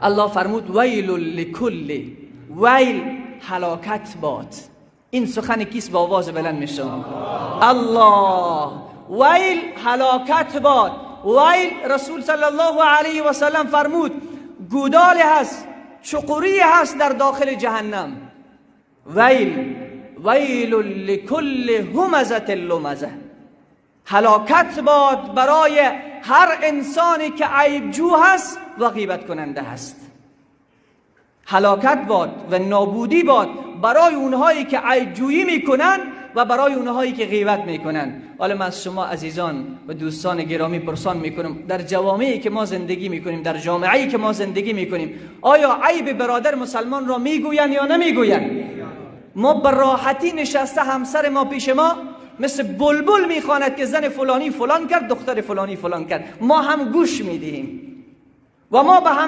الله فرمود ویل لکل، ویل هلاکت باد. این سخن کیست با آواز بلند میشه؟ الله. ویل هلاکت باد. ویل رسول صلی الله علیه و سلم فرمود گودالی هست، چقوری هست در داخل جهنم. ویل ویل لکل همزة لمزه، هلاکت باد برای هر انسانی که عیبجو هست و غیبت کننده هست. هلاکت باد و نابودی باد برای اونهایی که عیبجویی میکنن و برای اونهایی که غیبت میکنن. حالا من از شما عزیزان و دوستان گرامی پرسان میکنم، در جوامعی که ما زندگی میکنیم، در جامعه‌ای که ما زندگی میکنیم، آیا عیب برادر مسلمان را میگوین یا نمیگوین؟ ما به راحتی نشسته همسر ما پیش ما مثل بلبل میخواند که زن فلانی فلان کرد، دختر فلانی فلان کرد، ما هم گوش میدهیم و ما به هم